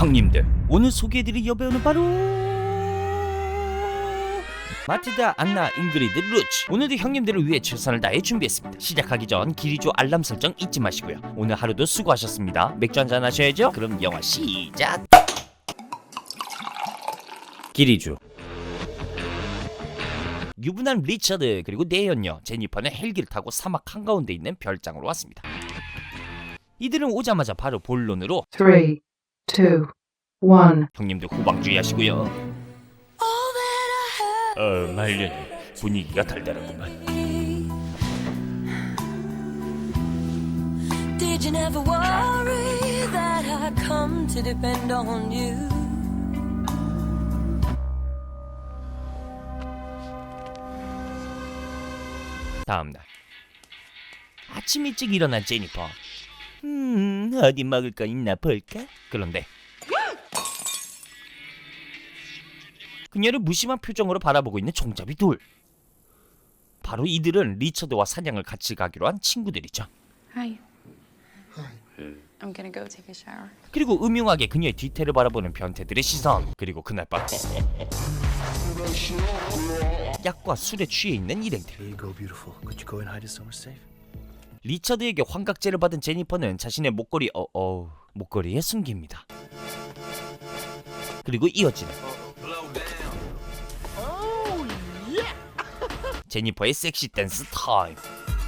형님들, 오늘 소개해드릴 여배우는 바로 마틸다, 안나, 잉그리드, 루츠. 오늘도 형님들을 위해 최선을 다해 준비했습니다. 시작하기 전 기리조 알람 설정 잊지 마시고요. 오늘 하루도 수고하셨습니다. 맥주 한잔 하셔야죠. 그럼 영화 시작. 기리조. 유부남 리처드 그리고 내연녀 제니퍼는 헬기를 타고 사막 한가운데 있는 별장으로 왔습니다. 이들은 오자마자 바로 본론으로 3, 2, 1. 형님들 후방주의 하시고요. 말년에 분위기가 달달하구만. Did you never worry that I come to depend on you? 다음날 아침 일찍 일어난 제니퍼. 어디 먹을 거 있나 볼까? 그런데 그녀를 무심한 표정으로 바라보고 있는 종잡이 둘. 바로 이들은 리처드와 사냥을 같이 가기로 한 친구들이죠. Hi. I'm gonna go take a shower. 그리고 음흉하게 그녀의 뒤태를 바라보는 변태들의 시선. 그리고 그날 밤 약과 술에 취해 있는 일행들. Here you go, beautiful. Could you go and hide it somewhere safe? 리처드에게 환각제를 받은 제니퍼는 자신의 목걸이에 숨깁니다. 그리고 이어지는 제니퍼의 섹시 댄스 타임.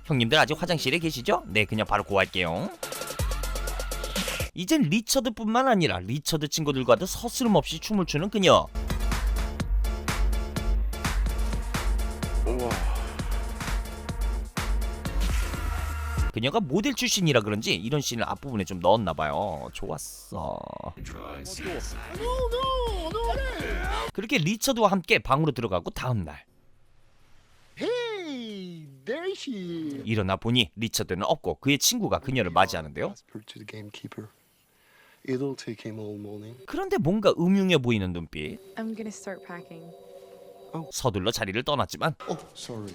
형님들 아직 화장실에 계시죠? 네, 그냥 바로 고할게요. 이젠 리처드뿐만 아니라 리처드 친구들과도 서스름없이 춤을 추는 그녀. 그녀가 모델 출신이라 그런지 이런 씬을 앞부분에 좀 넣었나봐요. 좋았어. 그렇게 리처드와 함께 방으로 들어가고 다음날 Hey, there she is. 일어나 보니 리처드는 없고 그의 친구가 그녀를 맞이하는데요. Whispered to the gamekeeper. It'll take him all morning. 그런데 뭔가 음흉해 보이는 눈빛. I'm gonna start packing. 서둘러 자리를 떠났지만 Oh, sorry.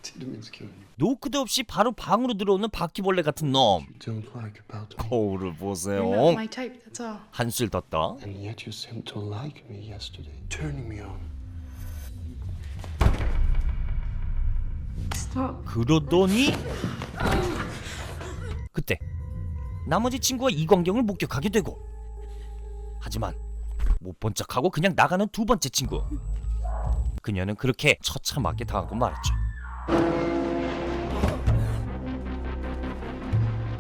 Didn't mean to kill you. 노크도 없이 바로 방으로 들어오는 바퀴벌레 같은 놈. Don't like about me. 거울을 You're not 보세요. my type, that's all. 한술 떴다. And yet you seemed to like me yesterday. Turning me on. Stop. 그러더니 그때 나머지 친구가 이 광경을 목격하게 되고, 하지만 못 본 척하고 그냥 나가는 두 번째 친구. 그녀는 그렇게 처참하게 당하고 말았죠.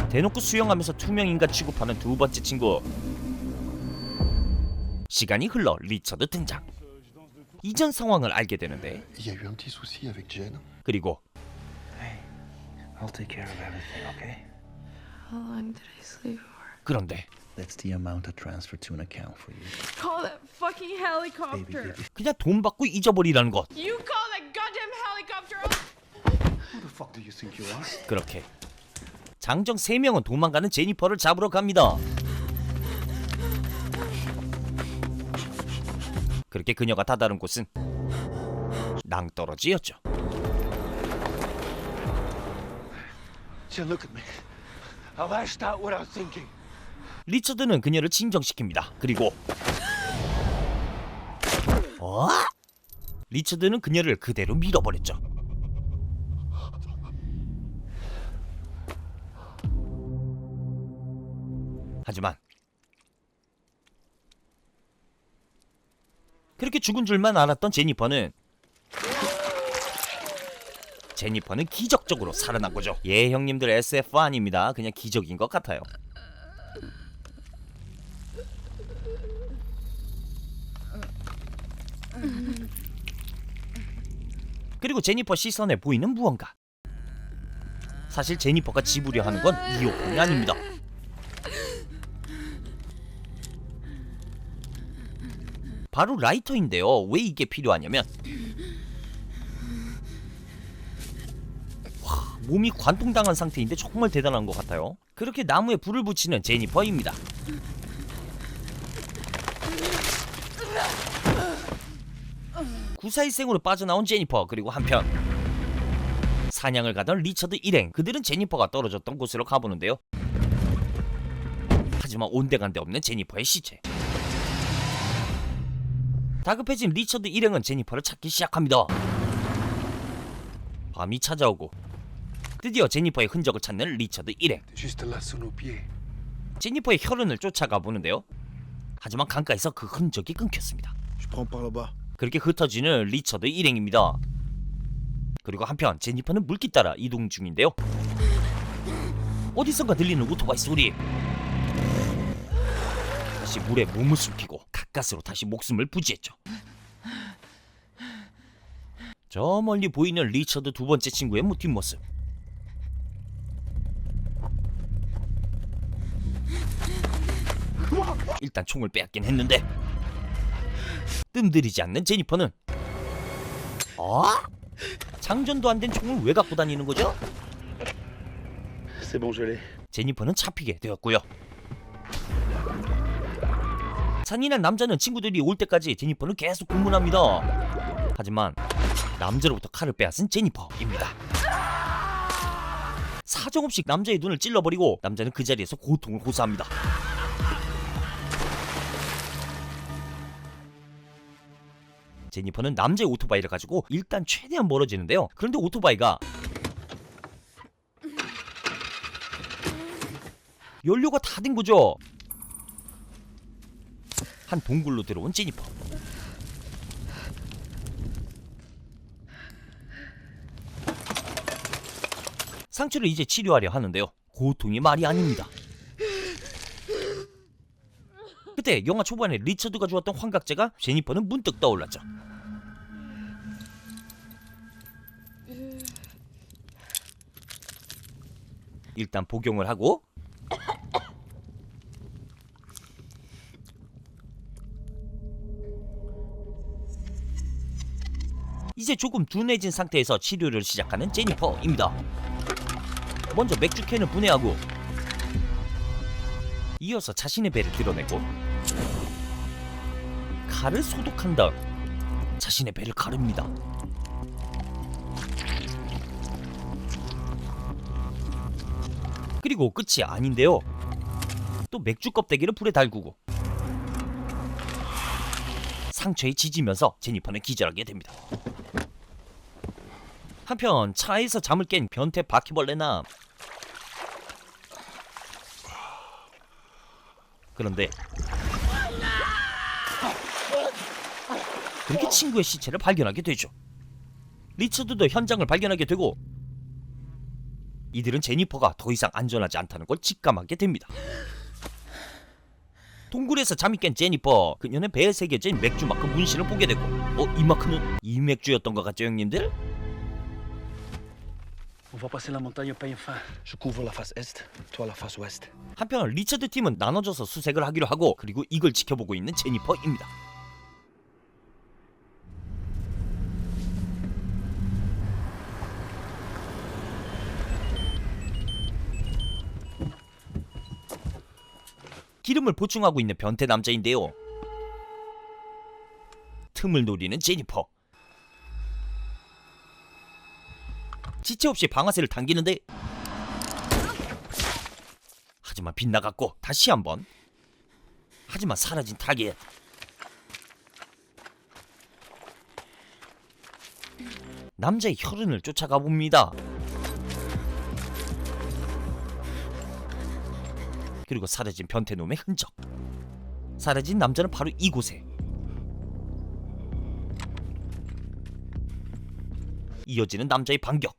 대놓고 수영하면서 투명인간 취급하는 두 번째 친구. 시간이 흘러 리처드 등장. 이전 상황을 알게 되는데, Il y a eu un petit souci avec Jen. 그리고 I'll take care of everything, okay? How long did I sleep for? 그런데 That's the amount I transferred to an account for you. Call that fucking helicopter. 그냥 돈 받고 잊어버리라는 것. You call that goddamn helicopter. Who the fuck do you think you are? 그렇게 장정 3명은 도망가는 제니퍼를 잡으러 갑니다. 그렇게 그녀가 다다른 곳은 낭떠러지였죠. Jen, look at me. I lashed out without thinking. 리처드는 그녀를 진정시킵니다. 그리고 리처드는 그녀를 그대로 밀어버렸죠. 하지만 그렇게 죽은 줄만 알았던 제니퍼는 기적적으로 살아난 거죠. 예, 형님들 SF 아닙니다. 그냥 기적인 것 같아요. 그리고 제니퍼 시선에 보이는 무언가. 사실 제니퍼가 집으려 하는 건 이어폰이 아닙니다. 바로 라이터인데요. 왜 이게 필요하냐면, 몸이 관통당한 상태인데 정말 대단한 것 같아요. 그렇게 나무에 불을 붙이는 제니퍼입니다. 구사일생으로 빠져나온 제니퍼, 그리고 한편 사냥을 가던 리처드 일행, 그들은 제니퍼가 떨어졌던 곳으로 가보는데요. 하지만 온데간데 없는 제니퍼의 시체. 다급해진 리처드 일행은 제니퍼를 찾기 시작합니다. 밤이 찾아오고 드디어 제니퍼의 흔적을 찾는 리처드 일행. Juste là sous nos pieds. 제니퍼의 혈흔을 쫓아가 보는데요. 하지만 강가에서 그 흔적이 끊겼습니다. Je prends par là-bas. 그렇게 흩어지는 리처드 일행입니다. 그리고 한편 제니퍼는 물길 따라 이동 중인데요. 어디선가 들리는 오토바이 소리. 다시 물에 몸을 숨기고 가까스로 다시 목숨을 부지했죠. 저 멀리 보이는 리처드 두 번째 친구의 뒷모습. 일단 총을 빼앗긴 했는데 뜸들이지 않는 제니퍼는 장전도 안 된 총을 왜 갖고 다니는 거죠? C'est bon, je l'ai. 제니퍼는 잡히게 되었고요. 잔인한 남자는 친구들이 올 때까지 제니퍼는 계속 고문합니다. 하지만 남자로부터 칼을 빼앗은 제니퍼입니다. 사정없이 남자의 눈을 찔러버리고 남자는 그 자리에서 고통을 호소합니다. 제니퍼는 남자의 오토바이를 가지고 일단 최대한 멀어지는데요. 그런데 오토바이가 연료가 다 된 거죠. 한 동굴로 들어온 제니퍼. 상처를 이제 치료하려 하는데요. 고통이 말이 아닙니다. 그때 영화 초반에 리처드가 주었던 환각제가 제니퍼는 문득 떠올랐죠. 일단 복용을 하고 이제 조금 둔해진 상태에서 치료를 시작하는 제니퍼입니다. 먼저 맥주캔을 분해하고 이어서 자신의 배를 드러내고 칼을 소독한 다음 자신의 배를 가릅니다. 그리고 끝이 아닌데요. 또 맥주 껍데기를 불에 달구고 상처에 지지면서 제니퍼는 기절하게 됩니다. 한편 차에서 잠을 깬 변태 바퀴벌레나 그런데 그렇게 친구의 시체를 발견하게 되죠. 리처드도 현장을 발견하게 되고 이들은 제니퍼가 더 이상 안전하지 않다는 걸 직감하게 됩니다. 동굴에서 잠이 깬 제니퍼, 그녀는 배에 새겨진 맥주 마크 문신을 보게 되고 이 마크는 이 맥주였던 것 같죠 형님들? On va passer la montagne au pain fin. Je couvre la face est, toi la face ouest. 한편 리처드 팀은 나눠져서 수색을 하기로 하고 그리고 이걸 지켜보고 있는 제니퍼입니다. 기름을 보충하고 있는 변태 남자인데요. 틈을 노리는 제니퍼. 지체 없이 방아쇠를 당기는데 하지만 빗나갔고 다시 한번. 하지만 사라진 타겟. 남자의 혈흔을 쫓아가 봅니다. 그리고 사라진 변태놈의 흔적. 사라진 남자는 바로 이곳에. 이어지는 남자의 반격.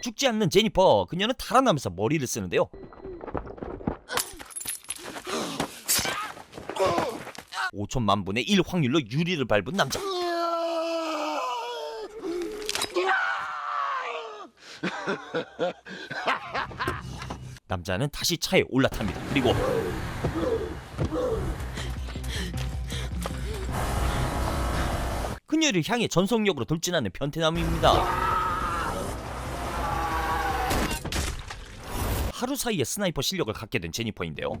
죽지 않는 제니퍼. 그녀는 달아나면서 머리를 쓰는데요. (5천만 분의 1) 확률로 유리를 밟은 남자. 남자는 다시 차에 올라탑니다. 그리고 그녀를 향해 전속력으로 돌진하는 변태남입니다. 하루 사이에 스나이퍼 실력을 갖게 된 제니퍼인데요.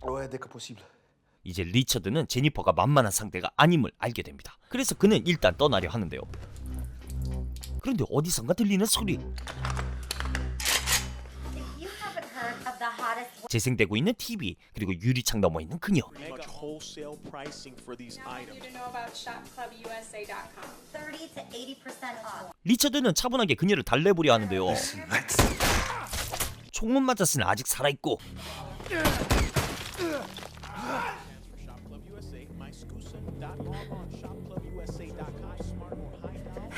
Ouais, dès que possible. 이제 리처드는 제니퍼가 만만한 상대가 아님을 알게 됩니다. 그래서 그는 일단 떠나려 하는데요. 그런데 어디선가 들리는 소리. 재생되고 있는 TV, 그리고 유리창 너머 있는 그녀. Much wholesale pricing for these items. You to know about shopclubusa.com. 30 to 80% off. 리처드는 차분하게 그녀를 달래보려 하는데요. 총은 맞았으나 아직 살아있고. Shop Club USA, myscusa.log on shopclubusa.com. Smart or high dollar.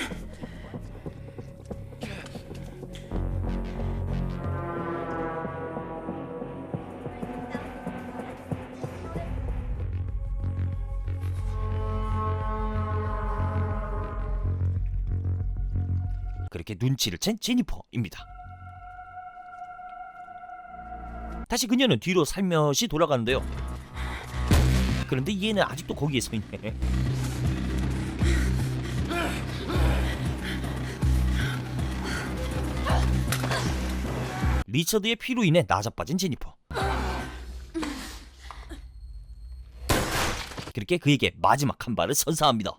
그렇게 눈치를 챈 제니퍼입니다. 다시 그녀는 뒤로 살며시 돌아가는데요. 그런데 얘는 아직도 거기에 서 있네. 리처드의 피로 인해 나자빠진 제니퍼. 그렇게 그에게 마지막 한 발을 선사합니다.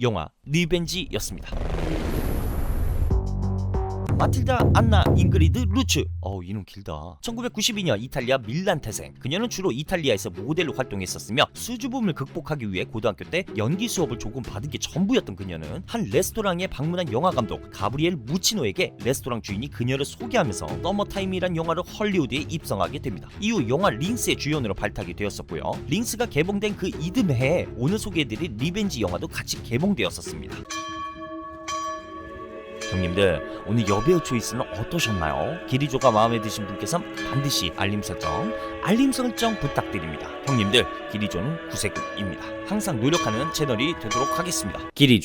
영화 리벤지였습니다. 마틸다 안나 잉그리드 루츠. 이름 길다. 1992년 이탈리아 밀란 태생. 그녀는 주로 이탈리아에서 모델로 활동했었으며 수줍음을 극복하기 위해 고등학교 때 연기 수업을 조금 받은 게 전부였던 그녀는 한 레스토랑에 방문한 영화 감독 가브리엘 무치노에게 레스토랑 주인이 그녀를 소개하면서 서머타임이란 영화를 헐리우드에 입성하게 됩니다. 이후 영화 링스의 주연으로 발탁이 되었었고요. 링스가 개봉된 그 이듬해에 오늘 소개해드릴 리벤지 영화도 같이 개봉되었었습니다. 형님들, 오늘 여배우 초이스는 어떠셨나요? 기리조가 마음에 드신 분께서는 반드시 알림 설정 부탁드립니다. 형님들, 기리조는 구세군입니다. 항상 노력하는 채널이 되도록 하겠습니다. 기리조